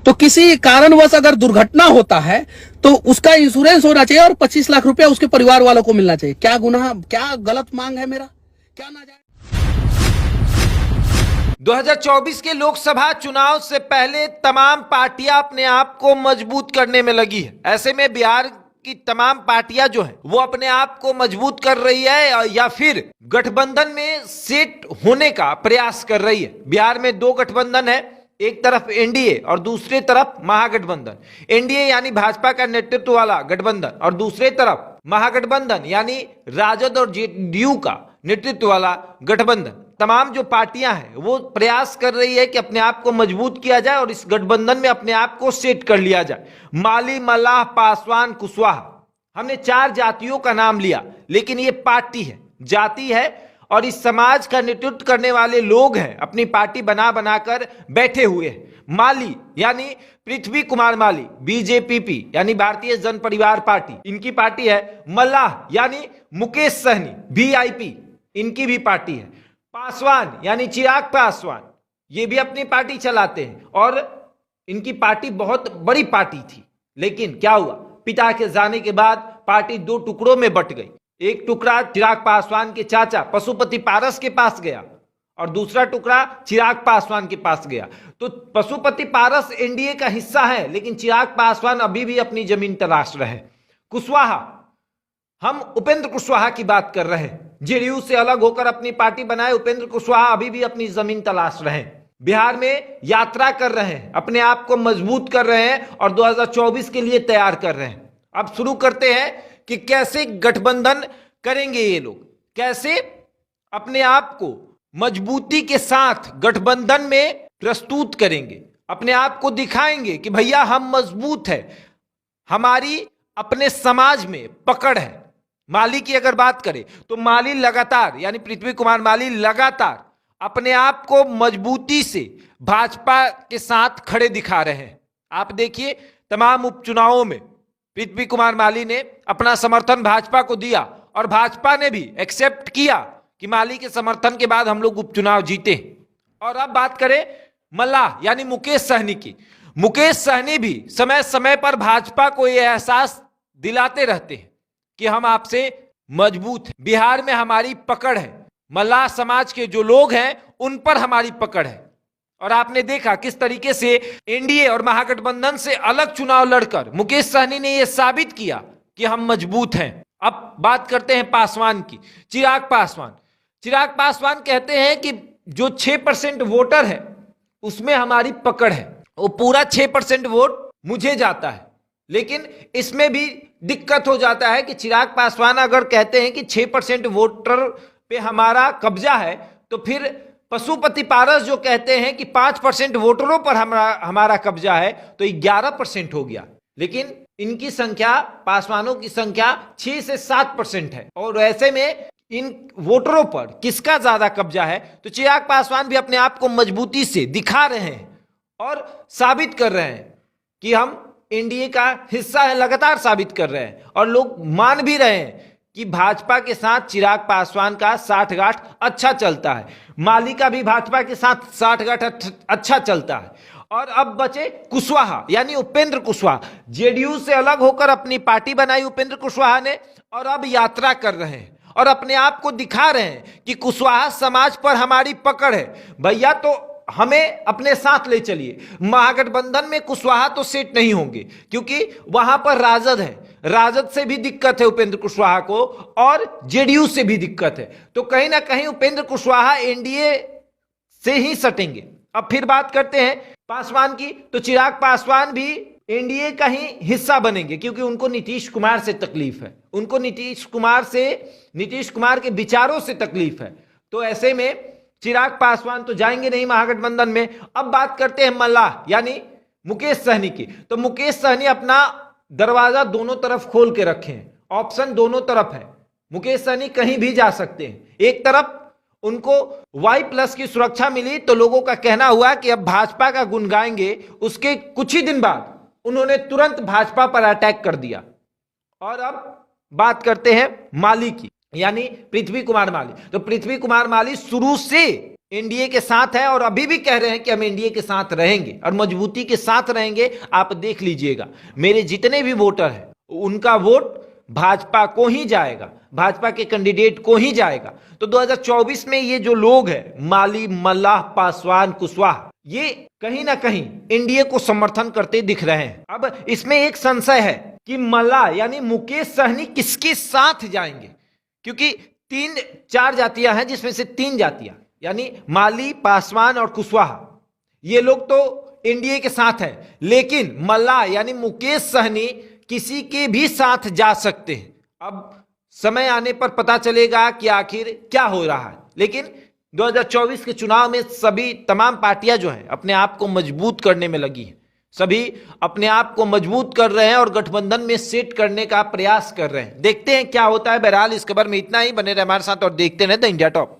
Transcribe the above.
तो किसी कारणवश अगर दुर्घटना होता है तो उसका इंश्योरेंस होना चाहिए और 25 लाख रुपया उसके परिवार वालों को मिलना चाहिए। क्या गुनाह, क्या गलत मांग है मेरा, क्या ना जाए। 2024 के लोकसभा चुनाव से पहले तमाम पार्टियां अपने आप को मजबूत करने में लगी है। ऐसे में बिहार की तमाम पार्टियां जो है वो अपने आप को मजबूत कर रही है या फिर गठबंधन में सेट होने का प्रयास कर रही है। बिहार में दो गठबंधन है, एक तरफ एनडीए और दूसरी तरफ महागठबंधन। एनडीए यानी भाजपा का नेतृत्व वाला गठबंधन और दूसरी तरफ महागठबंधन यानी राजद और जेडीयू का नेतृत्व वाला गठबंधन। तमाम जो पार्टियां हैं वो प्रयास कर रही है कि अपने आप को मजबूत किया जाए और इस गठबंधन में अपने आप को सेट कर लिया जाए। माली, मल्लाह, पासवान, कुशवाहा, हमने चार जातियों का नाम लिया, लेकिन ये पार्टी है, जाति है और इस समाज का नेतृत्व करने वाले लोग हैं, अपनी पार्टी बना बनाकर बैठे हुए हैं। माली यानी पृथ्वी कुमार माली, बीजेपी यानी भारतीय जन परिवार पार्टी, इनकी पार्टी है। मल्लाह यानी मुकेश सहनी, वीआईपी, इनकी भी पार्टी है। पासवान यानी चिराग पासवान, ये भी अपनी पार्टी चलाते हैं और इनकी पार्टी बहुत बड़ी पार्टी थी, लेकिन क्या हुआ, पिता के जाने के बाद पार्टी दो टुकड़ों में बंट गई। एक टुकड़ा चिराग पासवान के चाचा पशुपति पारस के पास गया और दूसरा टुकड़ा चिराग पासवान के पास गया। तो पशुपति पारस एनडीए का हिस्सा है, लेकिन चिराग पासवान अभी भी अपनी जमीन तलाश रहे हैं। कुशवाहा, हम उपेंद्र कुशवाहा की बात कर रहे हैं, जेडीयू से अलग होकर अपनी पार्टी बनाए उपेंद्र कुशवाहा अभी भी अपनी जमीन तलाश रहे हैं, बिहार में यात्रा कर रहे हैं, अपने आप को मजबूत कर रहे हैं और 2024 के लिए तैयार कर रहे हैं। अब शुरू करते हैं कि कैसे गठबंधन करेंगे ये लोग, कैसे अपने आप को मजबूती के साथ गठबंधन में प्रस्तुत करेंगे, अपने आप को दिखाएंगे कि भैया हम मजबूत है, हमारी अपने समाज में पकड़ है। माली की अगर बात करें तो माली लगातार यानी पृथ्वी कुमार माली लगातार अपने आप को मजबूती से भाजपा के साथ खड़े दिखा रहे हैं। आप देखिए तमाम उपचुनावों में पृथ्वी कुमार माली ने अपना समर्थन भाजपा को दिया और भाजपा ने भी एक्सेप्ट किया कि माली के समर्थन के बाद हम लोग उपचुनाव जीते। और अब बात करें मल्लाह यानी मुकेश सहनी की, मुकेश सहनी भी समय समय पर भाजपा को यह एहसास दिलाते रहते हैं कि हम आपसे मजबूत हैं, बिहार में हमारी पकड़ है, मल्लाह समाज के जो लोग हैं उन पर हमारी पकड़ है। और आपने देखा किस तरीके से एनडीए और महागठबंधन से अलग चुनाव लड़कर मुकेश सहनी ने यह साबित किया कि हम मजबूत हैं। अब बात करते हैं पासवान की, चिराग पासवान। चिराग पासवान कहते हैं कि जो 6% वोटर है उसमें हमारी पकड़ है, वो पूरा 6% वोट मुझे जाता है। लेकिन इसमें भी दिक्कत हो जाता है कि चिराग पासवान अगर कहते हैं कि 6% वोटर पे हमारा कब्जा है, तो फिर पशुपति पारस जो कहते हैं कि 5% वोटरों पर हमारा कब्जा है, तो 11% हो गया। लेकिन इनकी संख्या, पासवानों की संख्या 6 से 7% है और ऐसे में इन वोटरों पर किसका ज्यादा कब्जा है, तो चिराग पासवान भी अपने आप को मजबूती से दिखा रहे हैं और साबित कर रहे हैं कि हम एनडीए का हिस्सा है, लगातार साबित कर रहे हैं और लोग मान भी रहे हैं कि भाजपा के साथ चिराग पासवान का साठगांठ अच्छा चलता है, माली का भी भाजपा के साथ साठगांठ अच्छा चलता है। और अब बचे कुशवाहा यानी उपेंद्र कुशवाहा, जेडीयू से अलग होकर अपनी पार्टी बनाई उपेंद्र कुशवाहा ने और अब यात्रा कर रहे हैं और अपने आप को दिखा रहे हैं कि कुशवाहा समाज पर हमारी पकड़ है, भैया तो हमें अपने साथ ले चलिए। महागठबंधन में कुशवाहा तो सेट नहीं होंगे क्योंकि वहां पर राजद है, राजद से भी दिक्कत है उपेंद्र कुशवाहा को और जेडीयू से भी दिक्कत है, तो कहीं ना कहीं उपेंद्र कुशवाहा एनडीए से ही सटेंगे। अब फिर बात करते हैं पासवान की, तो चिराग पासवान भी एनडीए का ही हिस्सा बनेंगे क्योंकि उनको नीतीश कुमार से तकलीफ है, उनको नीतीश कुमार के विचारों से तकलीफ है। तो ऐसे में चिराग पासवान तो जाएंगे नहीं महागठबंधन में। अब बात करते हैं मल्लाह यानी मुकेश सहनी की, तो मुकेश सहनी अपना दरवाजा दोनों तरफ खोल के रखे हैं, ऑप्शन दोनों तरफ है, मुकेश सहनी कहीं भी जा सकते हैं। एक तरफ उनको Y+ की सुरक्षा मिली तो लोगों का कहना हुआ कि अब भाजपा का गुण गाएंगे, उसके कुछ ही दिन बाद उन्होंने तुरंत भाजपा पर अटैक कर दिया। और अब बात करते हैं माली की यानी पृथ्वी कुमार माली, तो पृथ्वी कुमार माली शुरू से एनडीए के साथ है और अभी भी कह रहे हैं कि हम एनडीए के साथ रहेंगे और मजबूती के साथ रहेंगे। आप देख लीजिएगा, मेरे जितने भी वोटर हैं उनका वोट भाजपा को ही जाएगा, भाजपा के कैंडिडेट को ही जाएगा। तो 2024 में ये जो लोग हैं, माली, मल्लाह, पासवान, कुशवाहा, ये कहीं ना कहीं एनडीए को समर्थन करते दिख रहे हैं। अब इसमें एक संशय है कि मल्लाह यानी मुकेश सहनी किसके साथ जाएंगे, क्योंकि 4 जातियां हैं जिसमें से 3 जातियां यानी माली, पासवान और कुशवाहा, ये लोग तो एनडीए के साथ हैं, लेकिन मल्लाह यानी मुकेश सहनी किसी के भी साथ जा सकते हैं। अब समय आने पर पता चलेगा कि आखिर क्या हो रहा है। लेकिन 2024 के चुनाव में सभी तमाम पार्टियां जो हैं अपने आप को मजबूत करने में लगी हैं, सभी अपने आप को मजबूत कर रहे हैं और गठबंधन में सेट करने का प्रयास कर रहे हैं। देखते हैं क्या होता है। बहरहाल इस खबर में इतना ही। बने रहे हमारे साथ और देखते रहे द इंडिया टॉप।